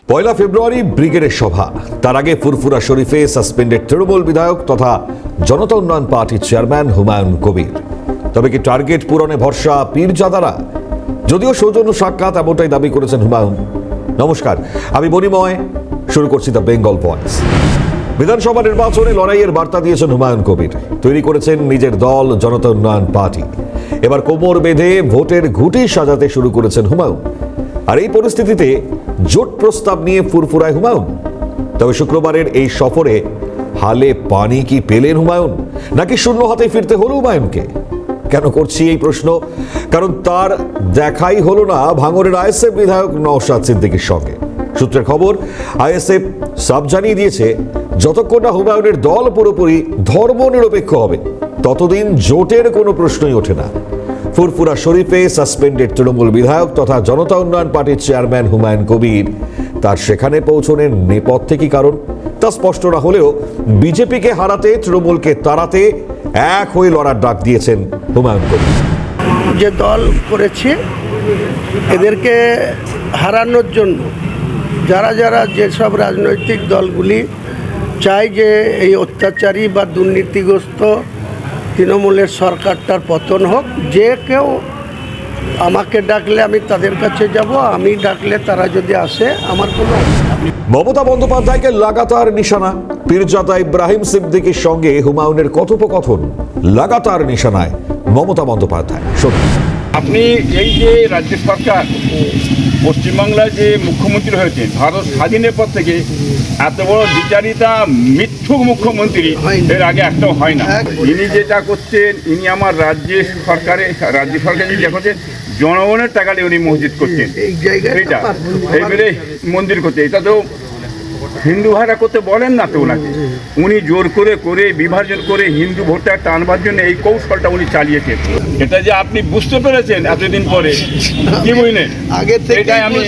পয়লা ফেব্রুয়ারি ব্রিগেডের সভা, তার আগে ফুরফুরা শরীফে সাসপেন্ডেড তৃণমূল বিধায়ক তথা জনতা উন্নয়ন পার্টির চেয়ারম্যান হুমায়ুন কবির। তবে কি টার্গেট পূরণে ভরসা পীরজাদারা? যদিও সৌজন্য সাক্ষাৎ এমনটাই দাবি করেছেন হুমায়ুন। নমস্কার, আমি বনিময়, শুরু করছি দ্য বেঙ্গল ভয়েস। বিধানসভা নির্বাচনে লড়াইয়ের বার্তা দিয়েছেন হুমায়ুন কবির। তৈরি করেছেন নিজের দল জনতা উন্নয়ন পার্টি। এবার কোমর বেঁধে ভোটের ঘুঁটি সাজাতে শুরু করেছেন হুমায়ুন। আর এই পরিস্থিতিতে জোট প্রস্তাব নিয়ে ফুরফুরায় হুমায়ুন। তবে শুক্রবারের এই সফরে হালে পানি কি পেলেন হুমায়ুন, নাকি শূন্য হাতে ফিরতে হলো হুমায়ুনকে? কেন করছি এই প্রশ্ন? কারণ তার দেখাই হলো না ভাঙড়ের আইএসএফ বিধায়ক নওশাদ সিদ্দিকীর সঙ্গে। সূত্রের খবর, আইএসএফ সাফ জানিয়ে দিয়েছে, যতক্ষণ না হুমায়ুনের দল পুরোপুরি ধর্মনিরপেক্ষ হবে ততদিন জোটের কোনো প্রশ্নই ওঠে না। ফুরফুরা শরীফে সাসপেন্ডেড তৃণমূল বিধায়ক তথা জনতা উন্নয়ন পার্টির চেয়ারম্যান হুমায়ুন কবির, তার সেখানে পৌঁছনের নেপথ্যে কি কারণ তা স্পষ্ট না হলেও বিজেপিকে হারাতে তৃণমূলকে তাড়াতে এক হয়ে লড়ার ডাক দিয়েছেন হুমায়ুন কবির। যে দল করেছে এদেরকে হারানোর জন্য যারা যারা যেসব রাজনৈতিক দলগুলি চায় যে এই অত্যাচারী বা দুর্নীতিগ্রস্ত তৃণমূলের সরকারটার পতন হোক, যে কেউ আমাকে ডাকলে আমি তাদের কাছে যাব, আমি ডাকলে তারা যদি আসে আমার কোনো। মমতা বন্দ্যোপাধ্যায়কে লাগাতার নিশানা। পীরজাদা ইব্রাহিম সিদ্দিকীর সঙ্গে হুমায়ুনের কথোপকথন লাগাতার নিশানায় মমতা বন্দ্যোপাধ্যায়। শুনুন। আপনি এই যে রাজ্য সরকার পশ্চিমবাংলায় যে মুখ্যমন্ত্রী হয়েছেন, ভারত স্বাধীনের পর থেকে এত বড় বিচারিতা মিথ্যুক মুখ্যমন্ত্রী এর আগে একটাও হয় না। ইনি যেটা করছেন, ইনি আমার রাজ্য সরকারে যেটা করছেন, জনগণের টাকা দিয়ে উনি মসজিদ করছেন, এইটা এইবারে মন্দির করছে। এটা তো হিন্দু ভাইরা করতে বলেন না তো ওনাকে। উনি জোর করে বিভাজন করে হিন্দু ভোটটা টানবার জন্য এই কৌশলটা উনি চালিয়েছেন। এটা যে আপনি বুঝতে পেরেছেন এতদিন পরে, কি বুঝলেন? এটাই আমি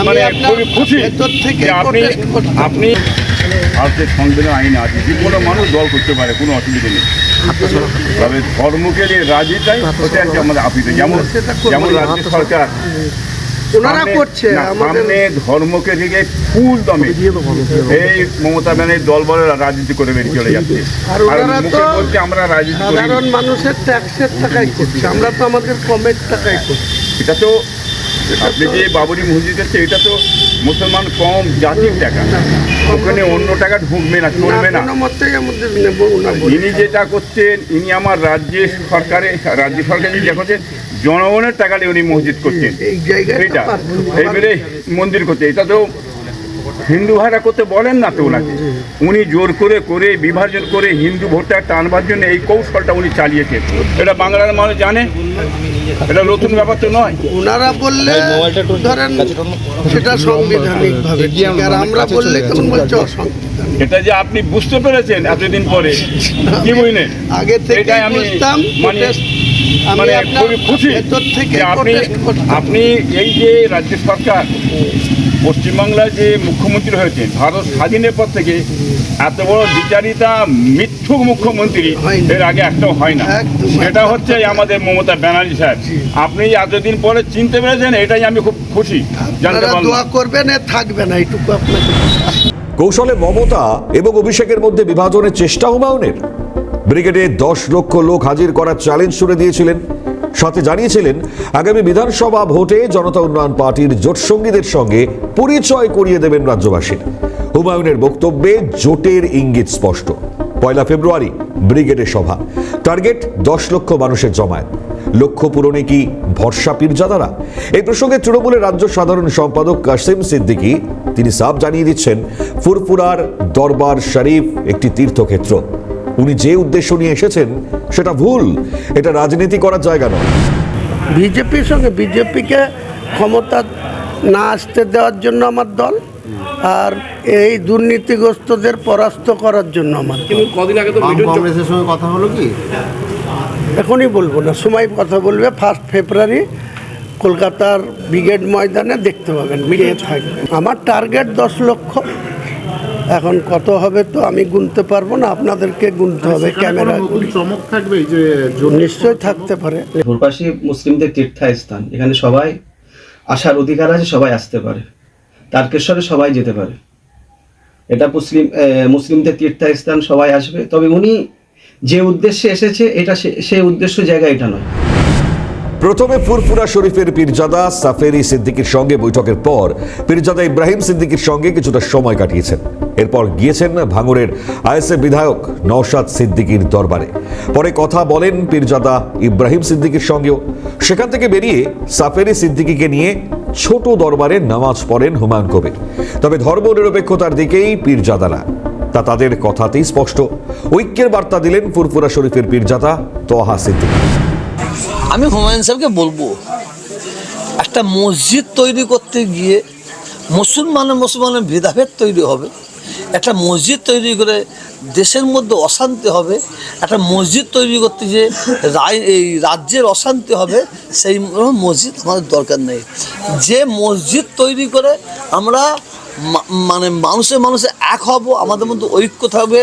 মানে খুবই খুশি যে আপনি ভারতের সংবিধান আইনে আছে যে কোনো মানুষ দল করতে পারে, কোনো অসুবিধা নেই। তবে ধর্মকে নিয়ে রাজনীতিটাই হচ্ছে আর কি আমাদের আপিতে, যেমন রাজ্য সরকার ওনারা করছে সামনে ধর্মকে থেকে ফুল দমে এই মমতা ব্যানার্জির দল বলে রাজনীতি করে বেরিয়ে চলে যাচ্ছে। আর ওনারা তো বলছে আমরা রাজনীতি করি, সাধারণ মানুষের ট্যাক্সের টাকাই করছে, আমরা তো আমাদের কমের টাকাই করছি। এটা তো আপনি যে বাবরি মসজিদ হচ্ছে, এটা তো মুসলমান কম জাতির টাকা, ওখানে অন্য টাকা ঢুকবে না, চলবে না। ইনি যেটা করছেন, ইনি আমার রাজ্য সরকারে যেটা করছেন, জনগণের টাকা দিয়ে উনি মসজিদ করছেন, এইটা এইবারে মন্দির করছে। এটা তো হিন্দু ভাইরা করতে বলেন না তো ওনাকে। উনি জোর করে বিভাজন করে হিন্দু ভোটটা টানবার জন্য এই কৌশলটা উনি চালিয়েছেন। এটা বাংলার মানুষ জানে, এটা নতুন ব্যাপার তো নয়। ওনারা বললে ধরেন সেটা সাংবিধানিক ভাবে, আর আমরা বললে কেমন বলছে অসাংবিধানিক। এটা যে আপনি বুঝতে পেরেছেন এতদিন পরে, কি বুঝলেন? আগে থেকে আমি মানে খুবই খুশি যে আপনি এই যে রাজ্য সরকার পশ্চিমবাংলায় যে মুখ্যমন্ত্রী হয়েছেন, ভারত স্বাধীনের পর থেকে এত বড় বিচারিতা মিথ্যুক মুখ্যমন্ত্রী এর আগে একটাও হয় না। এটা হচ্ছে আমাদের মমতা ব্যানার্জি সাহেব। আপনি এতদিন পরে চিনতে পেরেছেন, এটাই আমি খুব খুশি। জানতে পারলাম দোয়া করবেন, থাকবে না এইটুকু আপনাকে। কৌশলে মমতা এবং অভিষেকের মধ্যে বিভাজনের চেষ্টা হুমায়ুনের। ব্রিগেডে 10 লক্ষ লোক হাজির করার চ্যালেঞ্জ ছুড়ে দিয়েছিলেন। সাথে জানিয়েছিলেন, আগামী বিধানসভা ভোটে জনতা উন্নয়ন পার্টির জোটসঙ্গীদের সঙ্গে পরিচয় করিয়ে দেবেন রাজ্যবাসীর। হুমায়ুনের বক্তব্যে জোটের ইঙ্গিত স্পষ্ট। পয়লা ফেব্রুয়ারি ব্রিগেডের সভা, টার্গেট 10 লক্ষ মানুষের জমায়েত। লক্ষ্য পূরণে কি ভরসা পীরজাদারা? এই প্রসঙ্গে তৃণমূলের রাজ্য সাধারণ সম্পাদক কাসিম সিদ্দিকী তিনি সাফ জানিয়ে দিচ্ছেন, ফুরফুরার দরবার শরীফ একটি তীর্থক্ষেত্র। উনি যে উদ্দেশ্য নিয়ে এসেছেন সেটা ভুল, এটা রাজনীতি করার জায়গা নয়। বিজেপির সঙ্গে বিজেপিকে ক্ষমতা না আসতে দেওয়ার জন্য আমার দল, আর এই দুর্নীতিগ্রস্তদের পরাস্ত করার জন্য আমার। কিন্তু কদিন আগে তো কংগ্রেসের সঙ্গে কথা হলো কি? এখনই বলবো না, সময় কথা বলবে। 1 ফেব্রুয়ারি কলকাতার ব্রিগেড ময়দানে দেখতে পাবেন, মিলিয়ে থাকবে। আমার টার্গেট 10 লক্ষ। এখন কত হবে তো আমি গুনতে পারবো না, আপনাদেরকে গুনতে হবে। ক্যামেরা চমক থাকবে যে নিশ্চয়ই থাকতে পারে। ফুরপাশি মুসলিমদের তীর্থস্থান, এখানে সবাই আসার অধিকার আছে, সবাই আসতে পারে। তারকেশ্বরে সবাই যেতে পারে, এটা মুসলিমদের তীর্থস্থান, সবাই আসবে। তবে উনি যে উদ্দেশ্যে এসেছে এটা সেই উদ্দেশ্য জায়গা এটা নয়। প্রথমে ফুরফুরা শরীফের পীরজাদা সাফেরি সিদ্দিকীর সঙ্গে বৈঠকের পর পীরজাদা ইব্রাহিম সিদ্দিকীর সঙ্গে কিছুটা সময় কাটিয়েছেন। এরপর গিয়েছেন ভাঙড়ের আইএসএফ বিধায়ক নওশাদ সিদ্দিকীর দরবারে। পরে কথা বলেন পীরজাদা ইব্রাহিম সিদ্দিকীর সঙ্গেও। সেখান থেকে বেরিয়ে সাফেরি সিদ্দিকীকে নিয়ে ছোট দরবারে নামাজ পড়েন হুমায়ুন কবির। তবে ধর্মনিরপেক্ষতার দিকেই পীরজাদারা, তা তাদের কথাতেই স্পষ্ট। ঐক্যের বার্তা দিলেন ফুরফুরা শরীফের পীরজাদা তোহা সিদ্দিকী। আমি হুমায়ুন সাহেবকে বলবো, একটা মসজিদ তৈরি করতে গিয়ে মুসলমানের ভেদাভেদ তৈরি হবে, একটা মসজিদ তৈরি করে দেশের মধ্যে অশান্তি হবে, একটা মসজিদ তৈরি করতে গিয়ে এই রাজ্যের অশান্তি হবে, সেই মসজিদ আমাদের দরকার নেই। যে মসজিদ তৈরি করে আমরা মানে মানুষে এক হব, আমাদের মধ্যে ঐক্য থাকবে,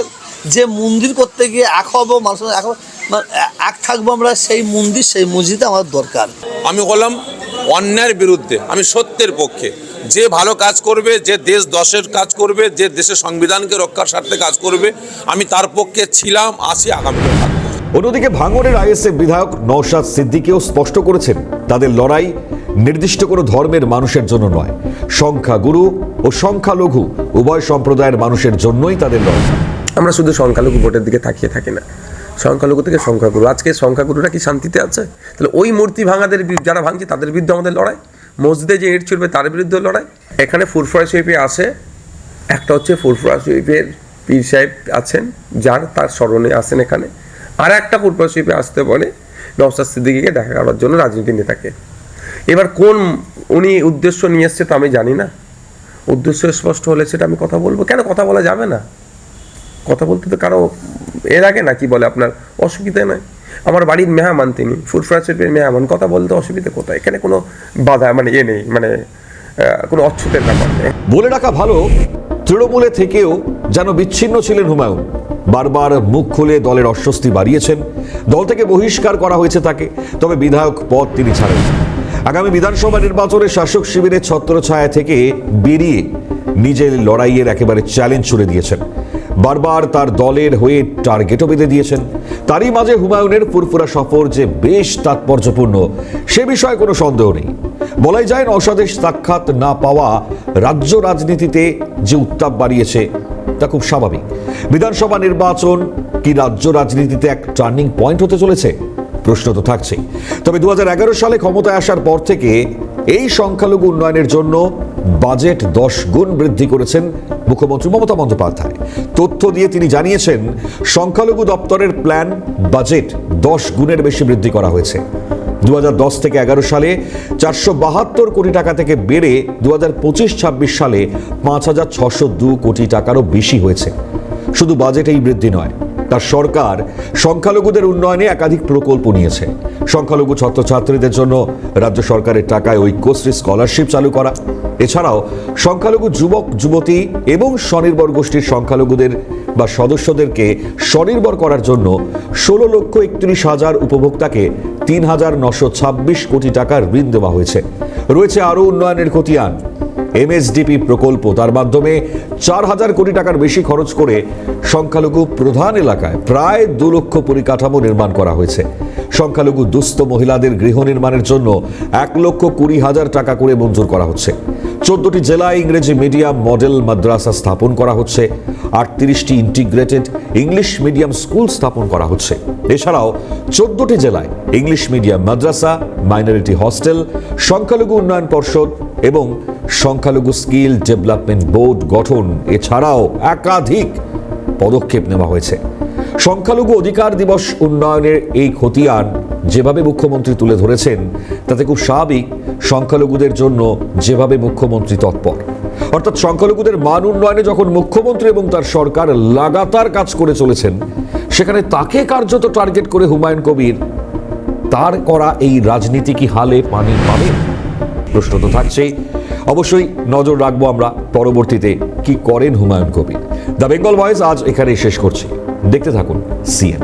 যে মন্দির করতে গিয়ে এক হব, মানুষের এক থাকবো আমরা, সেই মন্দির সেই মসজিদে আমাদের দরকার। আমি বললাম অন্যায়ের বিরুদ্ধে, আমি সত্যের পক্ষে। যে ভালো কাজ করবে, যে দেশ দশের কাজ করবে, যে দেশের সংবিধানকে রক্ষার স্বার্থে কাজ করবে, আমি তার পক্ষে ছিলাম, আছি, আগামীতে থাকবো। অন্যদিকে ভাঙড়ের আইএসএফ বিধায়ক নওশাদ সিদ্দিকীও স্পষ্ট করেছেন, তাদের লড়াই নির্দিষ্ট কোনো ধর্মের মানুষের জন্য নয়, সংখ্যাগুরু ও সংখ্যালঘু উভয় সম্প্রদায়ের মানুষের জন্যই তাদের লড়াই। আমরা শুধু সংখ্যালঘু ভোটের দিকে তাকিয়ে থাকি না, সংখ্যালঘু থেকে সংখ্যাগুরু। আজকে সংখ্যাগুরুরা কি শান্তিতে আছে? তাহলে ওই মূর্তি ভাঙাদের যারা ভাঙছে তাদের বিরুদ্ধে আমাদের লড়াই, মসজিদে যে ইট ছুড়বে তার বিরুদ্ধে লড়াই। এখানে ফুরফুরা শরীফে আসে, একটা হচ্ছে ফুরফুরা শরীফের পীর সাহেব আছেন, তার স্মরণে আসেন এখানে। আর একটা ফুরফুরা শরীফে আসতে বলে নওশাদ সিদ্দিকীকে দেখা করার জন্য রাজনীতি নেতাকে। এবার কোন উনি উদ্দেশ্য নিয়ে এসছে তা আমি জানি না। উদ্দেশ্য স্পষ্ট হলে সেটা আমি কথা বলবো। কেন কথা বলা যাবে না? কথা বলতে তো কারো এর আগে না কি বলে আপনার অসুবিধা নয়। আমার বাড়ির মেহমান তিনি, ফুরফুরা শরীফের মেহমান, কথা বলতে অসুবিধা কোথায়? এখানে কোনো বাধা নেই, কোনো অচ্ছুতের ব্যাপার নেই। বলে রাখা ভালো, তৃণমূলে থেকেও যেন বিচ্ছিন্ন ছিলেন হুমায়ুন। বারবার মুখ খুলে দলের অস্বস্তি বাড়িয়েছেন, দল থেকে বহিষ্কার করা হয়েছে তাকে, তবে বিধায়ক পদ তিনি ছাড়েন। আগামী বিধানসভা নির্বাচনে শাসক শিবিরের ছত্রছায়া থেকে বেরিয়ে নিজের লড়াইয়ের একেবারে চ্যালেঞ্জ ছুড়ে দিয়েছেন। বারবার তার দলের হয়ে টার্গেটও বেঁধে দিয়েছেন। তারই মাঝে হুমায়ুনের ফুরফুরা সফর যে বেশ তাৎপর্যপূর্ণ, সে বিষয়ে কোনো সন্দেহ নেই। বলাই যায় নওশাদের সাক্ষাৎ না পাওয়া রাজ্য রাজনীতিতে যে উত্তাপ বাড়িয়েছে তা খুব স্বাভাবিক। বিধানসভা নির্বাচন কি রাজ্য রাজনীতিতে এক টার্নিং পয়েন্ট হতে চলেছে? প্রশ্ন তো থাকছেই। তবে 2011 সালে ক্ষমতায় আসার পর থেকে এই সংখ্যালঘু উন্নয়নের জন্য বাজেট 10 গুণ বৃদ্ধি করেছেন মুখ্যমন্ত্রী মমতা বন্দ্যোপাধ্যায়। তথ্য দিয়ে তিনি জানিয়েছেন, সংখ্যালঘু দপ্তরের প্ল্যান বাজেট 10 গুণের বেশি বৃদ্ধি করা হয়েছে। 2010 থেকে 11 সালে 472 কোটি টাকা থেকে বেড়ে 2025-26 সালে 5,602 কোটি টাকারও বেশি হয়েছে। শুধু বাজেটেই বৃদ্ধি নয়, তার সরকার সংখ্যালঘুদের উন্নয়নে একাধিক প্রকল্প নিয়েছে। সংখ্যালঘু ছাত্রছাত্রীদের জন্য রাজ্য সরকারের টাকায় ঐক্যশ্রী স্কলারশিপ চালু করা, এছাড়াও সংখ্যালঘু যুবক যুবতী এবং স্বনির্ভর গোষ্ঠীর সংখ্যালঘুদের বা সদস্যদেরকে স্বনির্ভর করার জন্য 16,31,000 উপভোক্তাকে 3,926 কোটি টাকার ঋণ দেওয়া হয়েছে। রয়েছে আরও উন্নয়নের খতিয়ান। এমএসডিপি প্রকল্প, তার মাধ্যমে 4,000 কোটি টাকার বেশি খরচ করে সংখ্যালঘু প্রধান এলাকায় প্রায় 2 লক্ষ পরিকাঠামো নির্মাণ করা হয়েছে। সংখ্যালঘু দুস্থ মহিলাদের গৃহ নির্মাণের জন্য 1,20,000 টাকা করে মঞ্জুর করা হচ্ছে। 14টি জেলায় ইংরেজি মিডিয়াম মডেল মাদ্রাসা স্থাপন করা হচ্ছে। 38টি ইন্টিগ্রেটেড ইংলিশ মিডিয়াম স্কুল স্থাপন করা হচ্ছে। এছাড়াও 14টি জেলায় ইংলিশ মিডিয়াম মাদ্রাসা, মাইনরিটি হস্টেল, সংখ্যালঘু উন্নয়ন পর্ষদ এবং সংখ্যালঘু স্কিল ডেভেলপমেন্ট বোর্ড গঠন এছাড়াও একাধিক পদক্ষেপ নেওয়া হয়েছে। সংখ্যালঘু অধিকার দিবস উন্নয়নের এই খতিয়ান যেভাবে মুখ্যমন্ত্রী তুলে ধরেছেন, তাতে খুব স্বাভাবিক সংখ্যালঘুদের জন্য যেভাবে মুখ্যমন্ত্রী তৎপর। অর্থাৎ সংখ্যালঘুদের মান উন্নয়নে যখন মুখ্যমন্ত্রী এবং তার সরকার লাগাতার কাজ করে চলেছেন, সেখানে তাকে কার্যত টার্গেট করে হুমায়ুন কবির তার করা এই রাজনীতি কি হালে পানি পাবে? প্রশ্ন তো থাকছেই। অবশ্যই নজর রাখবো আমরা পরবর্তীতে কি করেন হুমায়ুন কবির। দ্য বেঙ্গল ভয়েস আজ এখানেই শেষ করছি। দেখতে থাকুন সিএন।